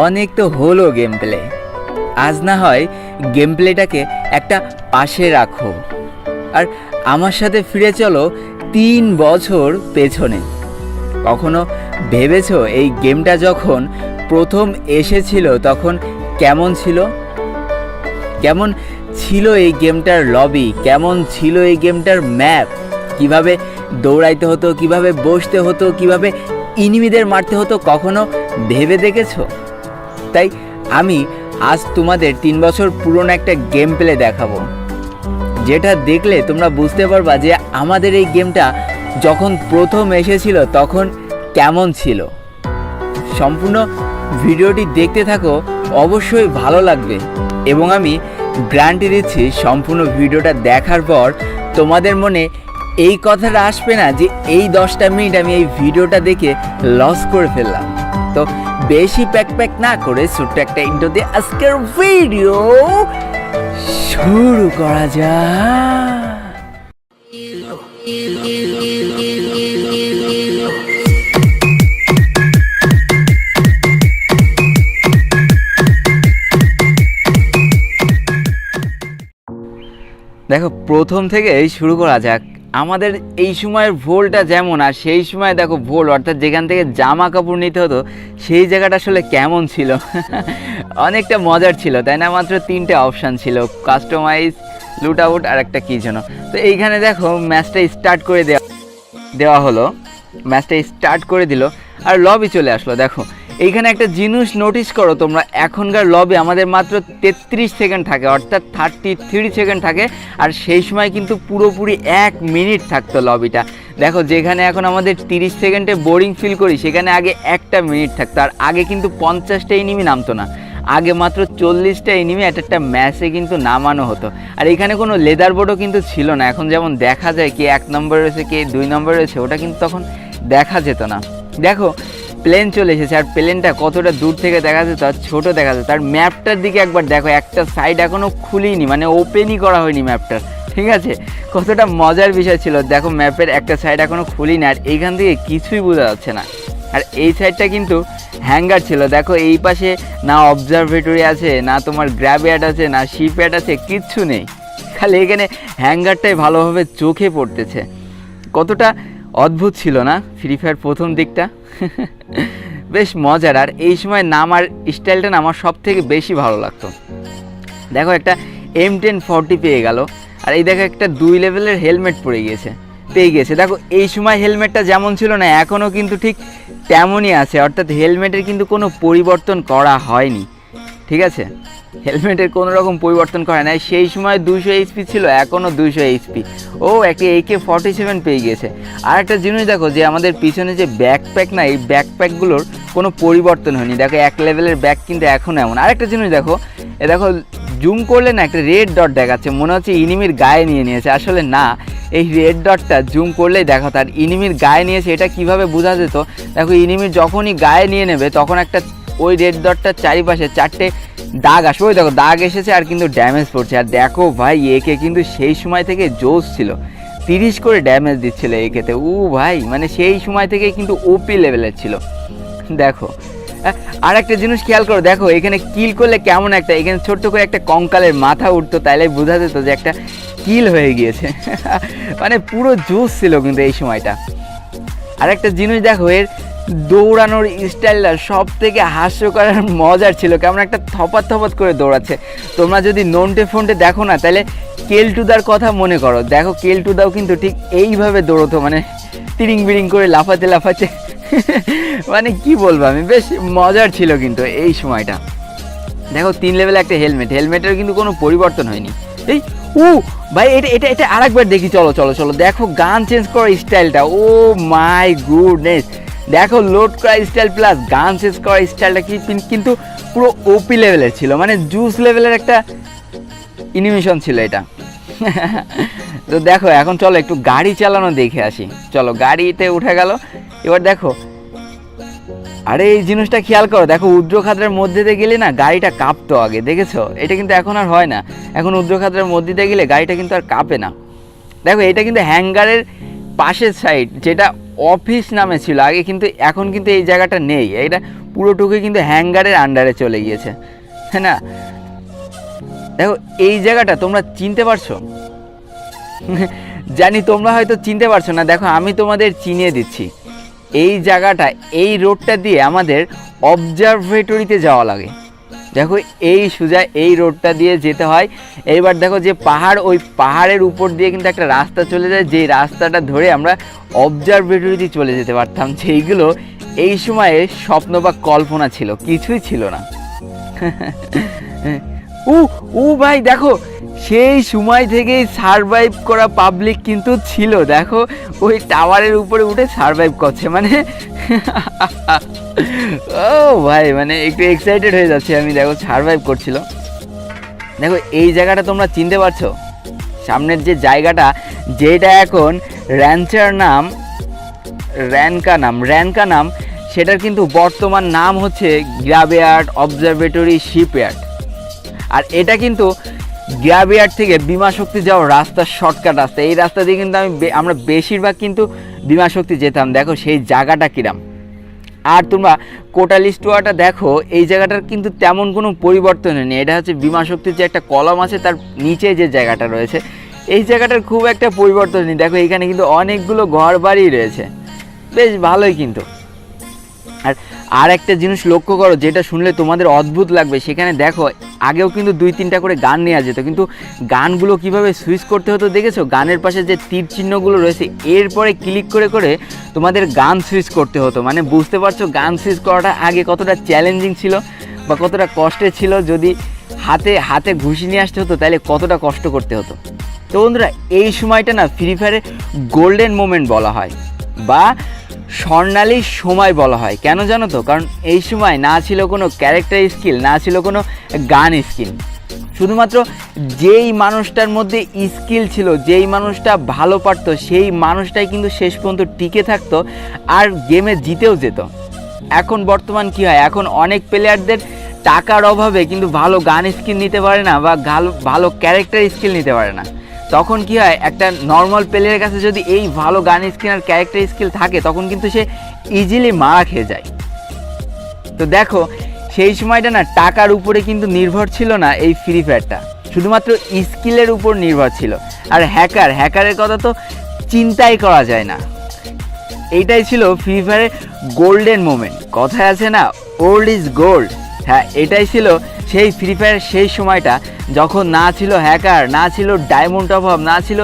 অনেক তো হলো গেম প্লে, আজ না হয় গেম প্লেটাকে একটা পাশে রাখো আর আমার সাথে ফিরে চলো 3 বছর পেছনে। কখনো ভেবেছো এই গেমটা যখন প্রথম এসেছিল তখন কেমন ছিল? কেমন ছিল এই গেমটার লবি, কেমন ছিল এই গেমটার ম্যাপ, কিভাবে দৌড়াইতে হতো, কিভাবে বসতে হতো, কিভাবে ইনিমিদের মারতে হতো, কখনো ভেবে দেখেছো? তাই আমি আজ তোমাদের 3 বছর পুরনো একটা গেম প্লে দেখাবো, যেটা দেখলে তোমরা বুঝতে পারবা যে আমাদের এই গেমটা যখন প্রথম এসেছিল তখন কেমন ছিল। সম্পূর্ণ ভিডিওটি দেখতে থাকো, অবশ্যই ভালো লাগবে এবং আমি গ্যারান্টি দিচ্ছি সম্পূর্ণ ভিডিওটা দেখার পর তোমাদের মনে এই কথাটা আসবে না যে এই 10টা মিনিট আমি এই ভিডিওটা দেখে লস করে ফেললাম। তো বেশি প্যাক না করে ছোট্ট একটা ইন্ট্রো দিয়ে আজকের ভিডিও শুরু করা যাক। দেখো, প্রথম থেকে শুরু করা যাক। আমাদের এই সময়ের ভোলটা যেমন, আর সেই সময় দেখো ভোল অর্থাৎ যেখান থেকে জামা কাপড় নিতে হতো সেই জায়গাটা আসলে কেমন ছিল। অনেকটা মজার ছিল, তাই না? মাত্র 3টে অপশান ছিল, কাস্টমাইজ, লুট আউট আর একটা কী যেন। তো এইখানে দেখো ম্যাচটা স্টার্ট করে দেওয়া হলো, ম্যাচটা স্টার্ট করে দিল আর লবি চলে আসলো। দেখো এইখানে একটা জিনিস নোটিস করো তোমরা, এখনকার লবি আমাদের মাত্র 33 সেকেন্ড থাকে, অর্থাৎ 33 সেকেন্ড থাকে। আর সেই সময় কিন্তু পুরোপুরি 1 মিনিট থাকতো লবিটা। দেখো যেখানে এখন আমাদের 30 সেকেন্ডে বোরিং ফিল করি, সেখানে আগে 1 মিনিট থাকতো। আর আগে কিন্তু 50টা এনিমি নামতো না, আগে মাত্র 40টা এনিমি একটা ম্যাচে কিন্তু নামানো হতো। আর এখানে কোনো লেদার বোর্ডও কিন্তু ছিল না, এখন যেমন দেখা যায় কে 1 নম্বর রয়েছে কে 2 নম্বর রয়েছে, ওটা কিন্তু তখন দেখা যেত না। দেখো প্লেন চলে এসেছে, আর প্লেনটা কতটা দূর থেকে দেখা যেত আর ছোটো দেখা যেত। আর ম্যাপটার দিকে একবার দেখো, একটা সাইড এখনও খুলিনি, মানে ওপেনই করা হয়নি ম্যাপটার, ঠিক আছে? কতটা মজার বিষয় ছিল। দেখো ম্যাপের একটা সাইড এখনও খুলিনি, আর এইখান থেকে কিছুই বোঝা যাচ্ছে না। আর এই সাইডটা কিন্তু হ্যাঙ্গার ছিল। দেখো এই পাশে না অবজারভেটরি আছে, না তোমার গ্র্যাবয়ার্ড আছে, না শিপয়ার্ড আছে, কিচ্ছু নেই। খালি এখানে হ্যাঙ্গারটাই ভালোভাবে চোখে পড়তেছে। কতটা অদ্ভুত ছিল না ফ্রি ফায়ার প্রথম দিকটা? বেশ মজার। আর এই সময় নামার স্টাইলটা না আমার সব থেকে বেশি ভালো লাগতো। দেখো একটা M1040 পেয়ে গেল, আর এই দেখো একটা 2 লেভেলের হেলমেট পেয়ে গেছে। দেখো এই সময় হেলমেটটা যেমন ছিল না, এখনও কিন্তু ঠিক তেমনই আছে, অর্থাৎ হেলমেটের কিন্তু কোনো পরিবর্তন করা হয়নি, ঠিক আছে? হেলমেটের কোনো রকম পরিবর্তন করা নাই। সেই সময় 200 এইচপি ছিল, এখনও 200 এইচপি। ও একটা AK-47 পেয়ে গেছে। আর একটা জিনিস দেখো, যে আমাদের পিছনে যে ব্যাকপ্যাক না, এই ব্যাকপ্যাকগুলোর কোনো পরিবর্তন হয়নি। দেখো 1 লেভেলের ব্যাক কিন্তু এখনও এমন। আরেকটা জিনিস দেখো, দেখো জুম করলে না একটা রেড ডট দেখাচ্ছে, মনে হচ্ছে ইনিমির গায়ে নিয়ে নিয়েছে। আসলে না, এই রেড ডটটা জুম করলেই দেখো তার ইনিমির গায়ে নিয়েছে। এটা কিভাবে বোঝা যেত? দেখো ইনিমির যখনই গায়ে নিয়ে নেবে তখন একটা ওই রেড ডটটার চারিপাশে 4টে দাগ আসবে। ওই দেখো দাগ এসেছে আর কিন্তু ড্যামেজ পড়ছে। আর দেখো ভাই একে কিন্তু সেই সময় থেকে জোস ছিল, 30 করে ড্যামেজ দিচ্ছিল একেতে। ভাই মানে সেই সময় থেকে কিন্তু ওপি লেভেলের ছিল। দেখো আর একটা জিনিস খেয়াল করো, দেখো এখানে কিল করলে কেমন একটা, এখানে ছোট্ট করে একটা কঙ্কালের মাথা উঠতো, তাইলে বোঝা যেত যে একটা কিল হয়ে গিয়েছে। মানে পুরো জোস ছিল কিন্তু এই সময়টা। আর একটা জিনিস দেখো, এর দৌড়ানোর স্টাইলটা সব থেকে হাস্যকর মজার ছিল। কেমন একটা থপাত করে দৌড়াচ্ছে। তোমরা যদি নন্টে ফন্টে দেখো না, তাহলে কেলটুদার কথা মনে করো। দেখো কেলটুদাও কিন্তু ঠিক এইভাবে দৌড়তো, মানে তিরিং বিরিং করে লাফাতে। মানে কি বলবো আমি, বেশ মজার ছিল কিন্তু এই সময়টা। দেখো 3 লেভেলে একটা হেলমেটের কিন্তু কোনো পরিবর্তন হয়নি। এই ভাই এটা আরেকবার দেখি, চলো। দেখো গান চেঞ্জ করার স্টাইলটা, ও মাই গুডনেস। দেখো লোড করা স্টাইল প্লাস গান চেঞ্জ করার স্টাইলটা কিন্তু পুরো ওপি লেভেলের ছিল, মানে জুস লেভেলের একটা অ্যানিমেশন ছিল এটা। তো দেখো এখন চলো একটু গাড়ি চালানো দেখে আসি। চলো গাড়িতে উঠে গেল। এবার দেখো, আরে এই জিনিসটা খেয়াল করো, দেখো উদ্রখাদ্রের মধ্যে দিয়ে গেলে না গাড়িটা কাঁপতো আগে, দেখেছো? এটা কিন্তু এখন আর হয় না। এখন উদ্রখাদ্রের মধ্যে দিয়ে গেলে গাড়িটা কিন্তু আর কাঁপে না। দেখো এটা কিন্তু হ্যাঙ্গারের পাশের সাইড, যেটা অফিস নামে ছিল আগে, কিন্তু এখন কিন্তু এই জায়গাটা নেই। এটা পুরোটুকুই কিন্তু হ্যাঙ্গারের আন্ডারে চলে গিয়েছে, হ্যাঁ না? দেখো এই জায়গাটা তোমরা চিনতে পারছো? জানি তোমরা হয়তো চিনতে পারছো না, দেখো আমি তোমাদের চিনিয়ে দিচ্ছি। এই জায়গাটা, এই রোডটা দিয়ে আমাদের অবজারভেটরিতে যাওয়া লাগে। দেখো এই সোজা এই রোডটা দিয়ে যেতে হয়। এইবার দেখো যে পাহাড়, ওই পাহাড়ের উপর দিয়ে কিন্তু একটা রাস্তা চলে যায়, যে রাস্তাটা ধরে আমরা অবজারভেটরিতে চলে যেতে পারতাম, যেইগুলো এই সময়ে স্বপ্ন বা কল্পনা ছিল, কিছুই ছিল না। ও ভাই দেখো, সেই সময় থেকেই সারভাইভ করা পাবলিক কিন্তু ছিল। দেখো ওই টাওয়ারের উপরে উঠে সারভাইভ করছে, মানে ও ভাই, মানে একটু এক্সাইটেড হয়ে যাচ্ছে আমি। দেখো সারভাইভ করছিল। দেখো এই জায়গাটা তোমরা চিনতে পারছো? সামনের যে জায়গাটা, যেটা এখন র্যানকা নাম, সেটার কিন্তু বর্তমান নাম হচ্ছে গ্রাভইয়ার্ড অবজারভেটরি শিপইয়ার্ড। আর এটা কিন্তু গ্রাভইয়ার্ড থেকে বিমা শক্তি যাওয়ার রাস্তা, শর্টকাট রাস্তা। এই রাস্তা দিয়ে কিন্তু আমরা বেশিরভাগ কিন্তু বিমা শক্তি যেতাম। দেখো সেই জায়গাটা কিরাম। আর তোমরা কোটালি স্টোয়ারটা দেখো, এই জায়গাটার কিন্তু তেমন কোনো পরিবর্তন নেই। এটা হচ্ছে বিমা শক্তির যে একটা কলম আছে, তার নিচে যে জায়গাটা রয়েছে, এই জায়গাটার খুব একটা পরিবর্তন নেই। দেখো এখানে কিন্তু অনেকগুলো ঘর বাড়ি রয়েছে, বেশ ভালোই কিন্তু। আর একটা জিনিস লক্ষ্য করো, যেটা শুনলে তোমাদের অদ্ভুত লাগবে। সেখানে দেখো আগেও কিন্তু 2-3টা করে গান নেওয়া যেত, কিন্তু গানগুলো কিভাবে সুইচ করতে হতো দেখেছো? গানের পাশে যে তীর চিহ্নগুলো রয়েছে, এরপরে ক্লিক করে করে তোমাদের গান সুইচ করতে হতো। মানে বুঝতে পারছো গান সুইচ করাটা আগে কতটা চ্যালেঞ্জিং ছিল বা কতটা কষ্টের ছিল। যদি হাতে ঘুষি নিয়ে আসতে হতো, তাহলে কতটা কষ্ট করতে হতো। তো বন্ধুরা, এই সময়টা না ফ্রি ফায়ারের গোল্ডেন মোমেন্ট বলা হয় বা স্বর্ণালী সময় বলা হয়। কেন জানো তো? কারণ এই সময় না ছিল কোনো ক্যারেক্টার স্কিল, না ছিল কোনো গান স্কিল। শুধুমাত্র যেই মানুষটার মধ্যে স্কিল ছিল, যেই মানুষটা ভালো পারতো, সেই মানুষটাই কিন্তু শেষ পর্যন্ত টিকে থাকতো আর গেমে জিতেও যেত। এখন বর্তমান কি হয়, এখন অনেক প্লেয়ারদের টাকার অভাবে কিন্তু ভালো গান স্কিল নিতে পারে না বা ভালো ক্যারেক্টার স্কিল নিতে পারে না। তখন কি হয়, একটা নর্মাল প্লেয়ারের কাছে যদি এই ভালো গান স্কিল আর ক্যারেক্টার স্কিল থাকে, তখন কিন্তু সে ইজিলি মারা খেয়ে যায়। তো দেখো সেই সময়টা না টাকার উপরে কিন্তু নির্ভর ছিল না এই ফ্রি ফায়ারটা, শুধুমাত্র স্কিলের উপর নির্ভর ছিল। আর হ্যাকারের কথা তো চিন্তাই করা যায় না। এইটাই ছিল ফ্রি ফায়ারের গোল্ডেন মোমেন্ট। কথায় আছে না, ওল্ড ইজ গোল্ড। হ্যাঁ, এটাই ছিল সেই ফ্রি ফায়ারের সেই সময়টা, যখন না ছিল হ্যাকার, না ছিল ডায়মন্ড অভাব, না ছিল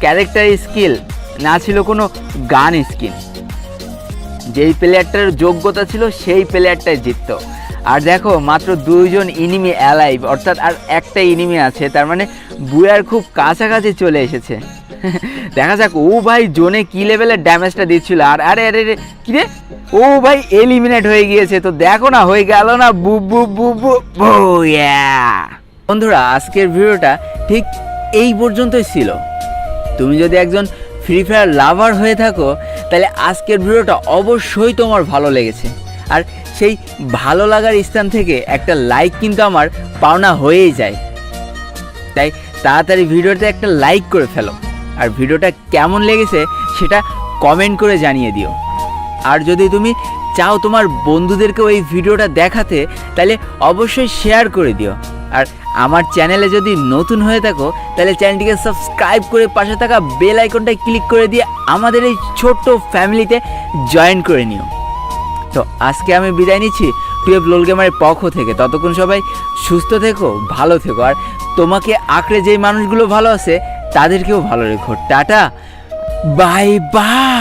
ক্যারেক্টার স্কিল, না ছিল কোনো গান স্কিল। যেই প্লেয়ারটার যোগ্যতা ছিল সেই প্লেয়ারটাই জিতত। আর দেখো মাত্র 2জন এনিমি অ্যালাইভ, অর্থাৎ আর একটা এনিমি আছে, তার মানে বুয়ার খুব কাছাকাছি চলে এসেছে। দেখা যাক। ও ভাই জোনে কি লেভেলের ড্যামেজটা দিচ্ছিল। আর আরে কিরে, ও ভাই এলিমিনেট হয়ে গিয়েছে। তো দেখো না, হয়ে গেল না বু বু বু বু বয়া। বন্ধুরা, আজকের ভিডিওটা ঠিক এই পর্যন্তই ছিল। তুমি যদি একজন ফ্রি ফায়ার লাভার হয়ে থাকো, তাহলে আজকের ভিডিওটা অবশ্যই তোমার ভালো লেগেছে। আর সেই ভালো লাগার স্থান থেকে একটা লাইক কিন্তু আমার পাওনা হয়েই যায়। তাই তাড়াতাড়ি ভিডিওতে একটা লাইক করে ফেলো। আর ভিডিওটা কেমন লেগেছে সেটা কমেন্ট করে জানিয়ে দিও। আর যদি তুমি চাও তোমার বন্ধুদেরকেও এই ভিডিওটা দেখাতে, তাহলে অবশ্যই শেয়ার করে দিও। আর আমার চ্যানেলে যদি নতুন হয়ে থাকো, তাহলে চ্যানেলটিকে সাবস্ক্রাইব করে পাশে থাকা বেল আইকনটায় ক্লিক করে দিয়ে আমাদের এই ছোট্ট ফ্যামিলিতে জয়েন করে নিও। তো আজকে আমি বিদায় নিচ্ছি 12 লোল গেমারের পক্ষ থেকে। ততক্ষণ সবাই সুস্থ থেকো, ভালো থেকো। আর তোমাকে আঁকড়ে যেই মানুষগুলো ভালো আছে, তাদেরকেও ভালো রেখো। Tata, bye bye.